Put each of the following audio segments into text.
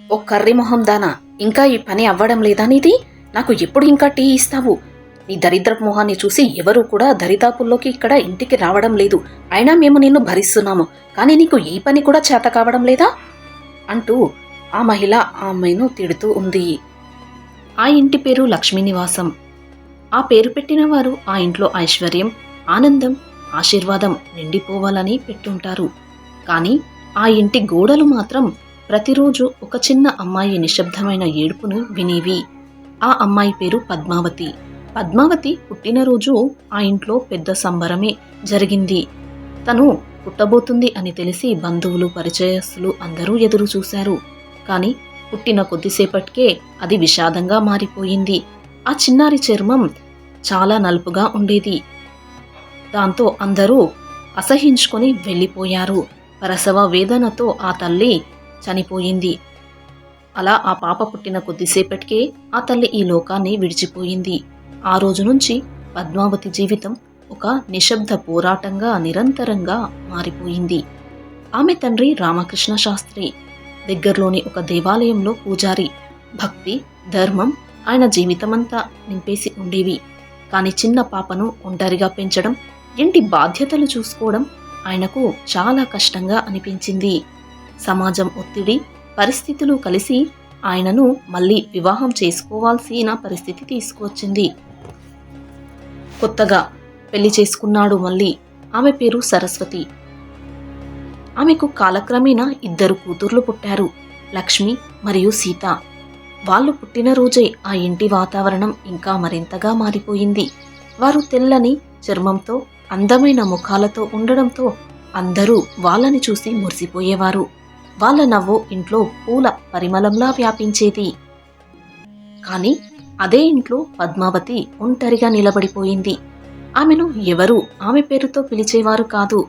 ఓ curry మొహం దానా, ఇంకా ఈ పని అవ్వడం లేదా నీది? నాకు ఎప్పుడు ఇంకా టీ ఇస్తావు? నీ దరిద్రపు మొహాన్ని చూసి ఎవరూ కూడా దరిదాపుల్లోకి ఇక్కడ ఇంటికి రావడం లేదు. అయినా మేము నిన్ను భరిస్తున్నాము, కానీ నీకు ఏ పని కూడా చేత కావడం లేదా అంటూ ఆ మహిళ ఆమెను తిడుతూ ఉంది. ఆ ఇంటి పేరు లక్ష్మీనివాసం. ఆ పేరు పెట్టిన వారు ఆ ఇంట్లో ఐశ్వర్యం, ఆనందం, ఆశీర్వాదం నిండిపోవాలని పెట్టుంటారు. కానీ ఆ ఇంటి గోడలు మాత్రం ప్రతిరోజు ఒక చిన్న అమ్మాయి నిశ్శబ్దమైన ఏడుపును వినేవి. ఆ అమ్మాయి పేరు పద్మావతి. పద్మావతి పుట్టినరోజు ఆ ఇంట్లో పెద్ద సంబరమే జరిగింది. తను పుట్టబోతుంది అని తెలిసి బంధువులు, పరిచయస్తులు అందరూ ఎదురు చూశారు. కానీ పుట్టిన కొద్దిసేపటికే అది విషాదంగా మారిపోయింది. ఆ చిన్నారి చర్మం చాలా నలుపుగా ఉండేది. దాంతో అందరూ అసహించుకొని వెళ్ళిపోయారు. ప్రసవ వేదనతో ఆ తల్లి చనిపోయింది. అలా ఆ పాప పుట్టిన కొద్దిసేపటికే ఆ తల్లి ఈ లోకాన్ని విడిచిపోయింది. ఆ రోజు నుంచి పద్మావతి జీవితం ఒక నిశ్శబ్ద పోరాటంగా నిరంతరంగా మారిపోయింది. ఆమె తండ్రి రామకృష్ణ శాస్త్రి దగ్గరలోని ఒక దేవాలయంలో పూజారి. భక్తి, ధర్మం ఆయన జీవితమంతా నింపేసి ఉండేవి. కాని చిన్న పాపను ఒంటరిగా పెంచడం, ఇంటి బాధ్యతలు చూసుకోవడం ఆయనకు చాలా కష్టంగా అనిపించింది. సమాజం ఒత్తిడి, పరిస్థితులు కలిసి ఆయనను మళ్ళీ వివాహం చేసుకోవాల్సిన పరిస్థితి తీసుకువచ్చింది. కొత్తగా పెళ్లి చేసుకున్నాడు మళ్ళీ. ఆమె పేరు సరస్వతి. ఆమెకు కాలక్రమేణా 2 కూతుర్లు పుట్టారు, లక్ష్మి మరియు సీత. వాళ్ళు పుట్టినరోజే ఆ ఇంటి వాతావరణం ఇంకా మరింతగా మారిపోయింది. వారు తెల్లని చర్మంతో, అందమైన ముఖాలతో ఉండడంతో అందరూ వాళ్ళని చూసి మురిసిపోయేవారు. వాళ్ళ నవ్వు ఇంట్లో పూల పరిమళంలా వ్యాపించేది. కాని అదే ఇంట్లో పద్మావతి ఒంటరిగా నిలబడిపోయింది. ఆమెను ఎవరూ ఆమె పేరుతో పిలిచేవారు కాదు.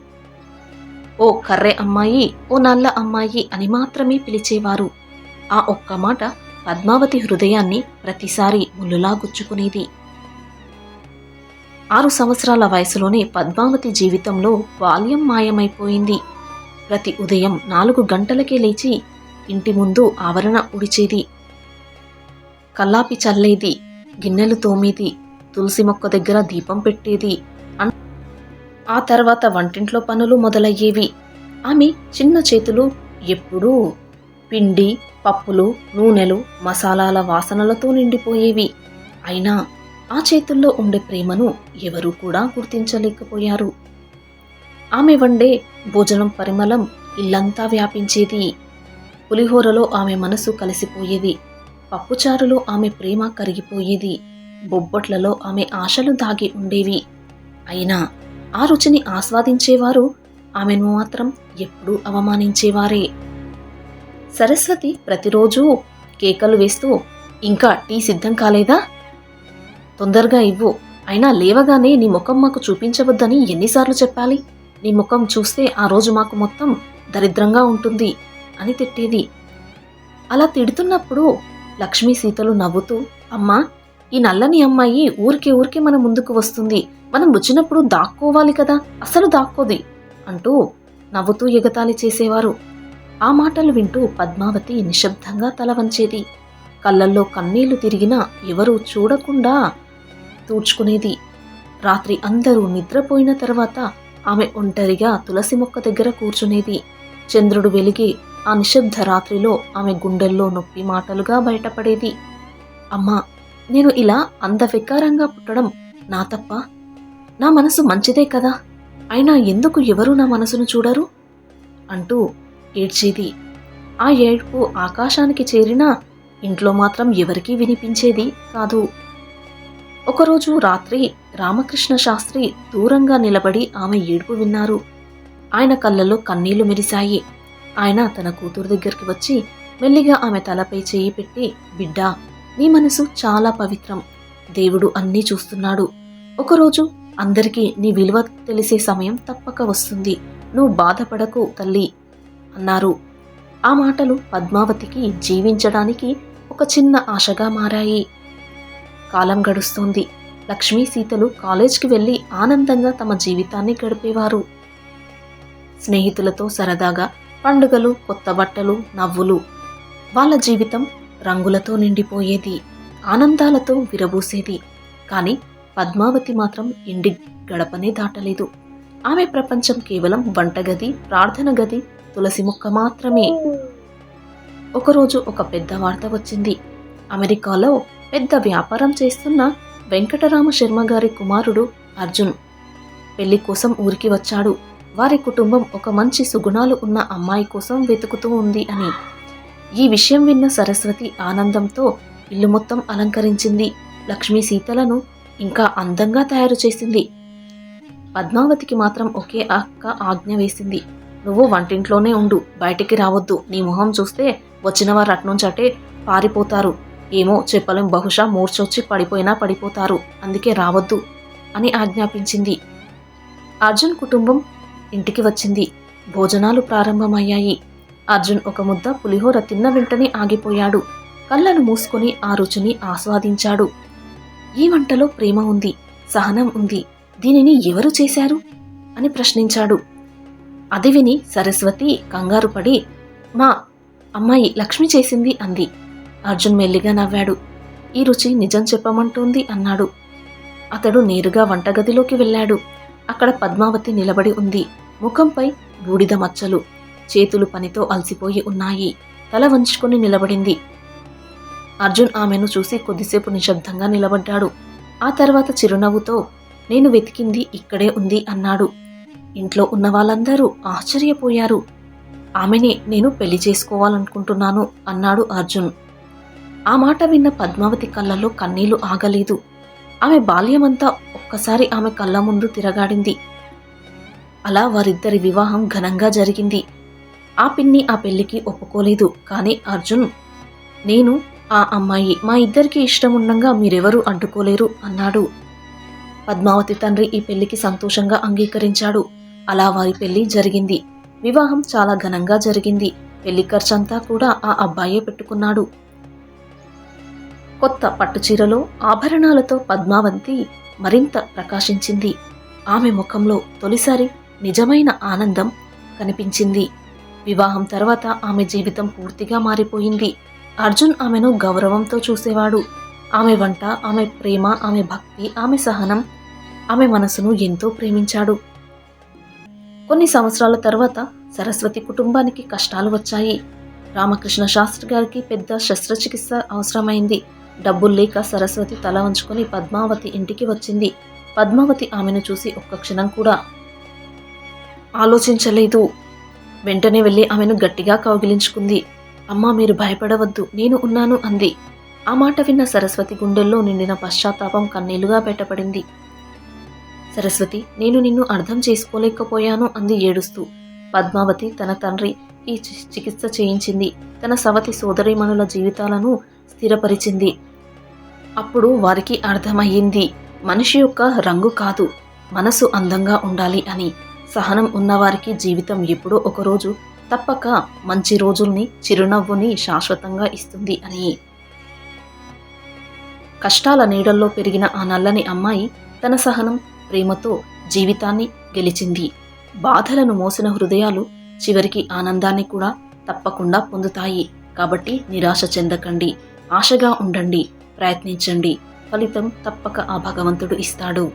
ఓ కర్రె అమ్మాయి, ఓ నల్ల అమ్మాయి అని మాత్రమే పిలిచేవారు. ఆ ఒక్క మాట పద్మావతి హృదయాన్ని ప్రతిసారి ముళ్ళులా గుచ్చుకునేది. 6 సంవత్సరాల వయసులోనే పద్మావతి జీవితంలో బాల్యం మాయమైపోయింది. ప్రతి ఉదయం 4 గంటలకే లేచి ఇంటి ముందు ఆవరణ ఉడిచేది, కల్లాపి చల్లేది, గిన్నెలు తోమేది, తులసి మొక్క దగ్గర దీపం పెట్టేది. ఆ తర్వాత వంటింట్లో పనులు మొదలయ్యేవి. ఆమె చిన్న చేతులు ఎప్పుడూ పిండి, పప్పులు, నూనెలు, మసాలాల వాసనలతో నిండిపోయేవి. అయినా ఆ చేతుల్లో ఉండే ప్రేమను ఎవరూ కూడా గుర్తించలేకపోయారు. ఆమె వండే భోజనం పరిమళం ఇల్లంతా వ్యాపించేది. పులిహోరలో ఆమె మనసు కలిసిపోయేది. పప్పుచారులో ఆమె ప్రేమ కరిగిపోయేది. బొబ్బట్లలో ఆమె ఆశలు దాగి ఉండేవి. అయినా ఆ రుచిని ఆస్వాదించేవారు ఆమెను మాత్రం ఎప్పుడూ అవమానించేవారే. సరస్వతి ప్రతిరోజూ కేకలు వేస్తూ, ఇంకా టీ సిద్ధం కాలేదా? తొందరగా ఇవ్వు. అయినా లేవగానే నీ ముఖం మాకు చూపించవద్దని ఎన్నిసార్లు చెప్పాలి? నీ ముఖం చూస్తే ఆ రోజు మాకు మొత్తం దరిద్రంగా ఉంటుంది అని తిట్టేది. అలా తిడుతున్నప్పుడు లక్ష్మీ, సీతలు నవ్వుతూ, అమ్మా, ఈ నల్లని అమ్మాయి ఊరికే మన ముందుకు వస్తుంది. మనం వచ్చినప్పుడు దాక్కోవాలి కదా, అసలు దాక్కోది అంటూ నవ్వుతూ ఎగతాళి చేసేవారు. ఆ మాటలు వింటూ పద్మావతి నిశ్శబ్దంగా తల వంచేది. కళ్ళల్లో కన్నీళ్లు తిరిగినా ఎవరూ చూడకుండా తూడ్చుకునేది. రాత్రి అందరూ నిద్రపోయిన తర్వాత ఆమె ఒంటరిగా తులసి మొక్క దగ్గర కూర్చునేది. చంద్రుడు వెలిగి ఆ నిశ్శబ్ద రాత్రిలో ఆమె గుండెల్లో నొప్పి మాటలుగా బయటపడేది. అమ్మా, నేను ఇలా అందవికారంగా పుట్టడం నా తప్ప? నా మనసు మంచిదే కదా, అయినా ఎందుకు ఎవరూ నా మనసును చూడరు అంటూ ఏడ్చేది. ఆ ఏడ్పు ఆకాశానికి చేరినా ఇంట్లో మాత్రం ఎవరికీ వినిపించేది కాదు. ఒకరోజు రాత్రి రామకృష్ణ శాస్త్రి దూరంగా నిలబడి ఆమె ఏడుపు విన్నారు. ఆయన కళ్ళల్లో కన్నీళ్లు మెరిశాయి. ఆయన తన కూతురు దగ్గరికి వచ్చి మెల్లిగా ఆమె తలపై చేయి పెట్టి, బిడ్డా, నీ మనసు చాలా పవిత్రం. దేవుడు అన్నీ చూస్తున్నాడు. ఒకరోజు అందరికీ నీ విలువ తెలిసే సమయం తప్పక వస్తుంది. నువ్వు బాధపడకు తల్లి అన్నారు. ఆ మాటలు పద్మావతికి జీవించడానికి ఒక చిన్న ఆశగా మారాయి. కాలం గడుస్తోంది. లక్ష్మీ, సీతలు కాలేజ్కి వెళ్లి ఆనందంగా తమ జీవితాన్ని గడిపేవారు. స్నేహితులతో సరదాగా పండుగలు, కొత్త బట్టలు, నవ్వులు. వాళ్ళ జీవితం రంగులతో నిండిపోయేది, ఆనందాలతో విరబూసేది. కానీ పద్మావతి మాత్రం ఇంటి గడపనే దాటలేదు. ఆమె ప్రపంచం కేవలం వంటగది, ప్రార్థన గది, తులసి మొక్క మాత్రమే. ఒకరోజు ఒక పెద్ద వార్త వచ్చింది. అమెరికాలో పెద్ద వ్యాపారం చేస్తున్న వెంకటరామ శర్మ గారి కుమారుడు అర్జున్ పెళ్లి కోసం ఊరికి వచ్చాడు. వారి కుటుంబం ఒక మంచి సుగుణాలు ఉన్న అమ్మాయి కోసం వెతుకుతూ ఉంది అని. ఈ విషయం విన్న సరస్వతి ఆనందంతో ఇల్లు మొత్తం అలంకరించింది. లక్ష్మీ సీతలను ఇంకా అందంగా తయారు చేసింది. పద్మావతికి మాత్రం ఒకే అక్క ఆజ్ఞ వేసింది. నువ్వు వంటింట్లోనే ఉండు, బయటికి రావద్దు. నీ మొహం చూస్తే వచ్చిన వారు అట్నుంచటే పారిపోతారు. ఏమో చెప్పలేం, బహుశా మూర్చొచ్చి పడిపోయినా పడిపోతారు, అందుకే రావద్దు అని ఆజ్ఞాపించింది. అర్జున్ కుటుంబం ఇంటికి వచ్చింది. భోజనాలు ప్రారంభమయ్యాయి. అర్జున్ ఒక ముద్ద పులిహోర తిన్న వెంటనే ఆగిపోయాడు. కళ్ళను మూసుకొని ఆ రుచిని ఆస్వాదించాడు. ఈ వంటలో ప్రేమ ఉంది, సహనం ఉంది. దీనిని ఎవరు చేశారు అని ప్రశ్నించాడు. అది విని సరస్వతి కంగారు పడి, మా అమ్మాయి లక్ష్మి చేసింది అంది. అర్జున్ మెల్లిగా నవ్వాడు. ఈ రుచి నిజం చెప్పమంటోంది అన్నాడు. అతడు నేరుగా వంటగదిలోకి వెళ్ళాడు. అక్కడ పద్మావతి నిలబడి ఉంది. ముఖంపై బూడిద మచ్చలు, చేతులు పనితో అలసిపోయి ఉన్నాయి. తల వంచుకొని నిలబడింది. అర్జున్ ఆమెను చూసి కొద్దిసేపు నిశ్శబ్దంగా నిలబడ్డాడు. ఆ తర్వాత చిరునవ్వుతో, నేను వెతికింది ఇక్కడే ఉంది అన్నాడు. ఇంట్లో ఉన్న వాళ్ళందరూ ఆశ్చర్యపోయారు. ఆమెనే నేను పెళ్లి చేసుకోవాలనుకుంటున్నాను అన్నాడు అర్జున్. ఆ మాట విన్న పద్మావతి కళ్ళలో కన్నీళ్లు ఆగలేదు. ఆమె బాల్యమంతా ఒక్కసారి ఆమె కళ్ళ ముందు తిరగాడింది. అలా వారిద్దరి వివాహం ఘనంగా జరిగింది. ఆ పిన్ని ఆ పెళ్లికి ఒప్పుకోలేదు. కానీ అర్జున్, నేను ఆ అమ్మాయి, మా ఇద్దరికి ఇష్టం ఉండంగా మీరెవరూ అడ్డుకోలేరు అన్నాడు. పద్మావతి తండ్రి ఈ పెళ్లికి సంతోషంగా అంగీకరించాడు. అలా వారి పెళ్లి జరిగింది. వివాహం చాలా ఘనంగా జరిగింది. పెళ్లి ఖర్చంతా కూడా ఆ అబ్బాయే పెట్టుకున్నాడు. కొత్త పట్టుచీరలో ఆభరణాలతో పద్మావతి మరింత ప్రకాశించింది. ఆమె ముఖంలో తొలిసారి నిజమైన ఆనందం కనిపించింది. వివాహం తర్వాత ఆమె జీవితం పూర్తిగా మారిపోయింది. అర్జున్ ఆమెను గౌరవంతో చూసేవాడు. ఆమె వంట, ఆమె ప్రేమ, ఆమె భక్తి, ఆమె సహనం, ఆమె మనసును ఎంతో ప్రేమించాడు. కొన్ని సంవత్సరాల తర్వాత సరస్వతి కుటుంబానికి కష్టాలు వచ్చాయి. రామకృష్ణ శాస్త్రి గారికి పెద్ద శస్త్రచికిత్స అవసరమైంది. డబ్బులు లేక సరస్వతి తల వంచుకొని పద్మావతి ఇంటికి వచ్చింది. పద్మావతి ఆమెను చూసి ఒక్క క్షణం కూడా ఆలోచించలేదు. వెంటనే వెళ్ళి ఆమెను గట్టిగా కౌగిలించుకుంది. అమ్మా, మీరు భయపడవద్దు, నేను ఉన్నాను అంది. ఆ మాట విన్న సరస్వతి గుండెల్లో నిండిన పశ్చాత్తాపం కన్నీళ్లుగా బయటపడింది. సరస్వతి, నేను నిన్ను అర్థం చేసుకోలేకపోయాను అంది ఏడుస్తూ. పద్మావతి తన తండ్రి ఈ చికిత్స చేయించింది. తన సవతి సోదరీమణుల జీవితాలను స్థిరపరిచింది. అప్పుడు వారికి అర్థమయ్యింది, మనిషి యొక్క రంగు కాదు, మనసు అందంగా ఉండాలి అని. సహనం ఉన్నవారికి జీవితం ఎప్పుడో ఒకరోజు తప్పక మంచి రోజుల్ని, చిరునవ్వుని శాశ్వతంగా ఇస్తుంది అని. కష్టాల నీడల్లో పెరిగిన ఆ నల్లని అమ్మాయి తన సహనం, ప్రేమతో జీవితాన్ని గెలిచింది. బాధలను మోసిన హృదయాలు చివరికి ఆనందాన్ని కూడా తప్పకుండా పొందుతాయి. కాబట్టి నిరాశ చెందకండి, ఆశగా ఉండండి, ప్రయత్నించండి. ఫలితం తప్పక ఆ భగవంతుడు ఇస్తాడు.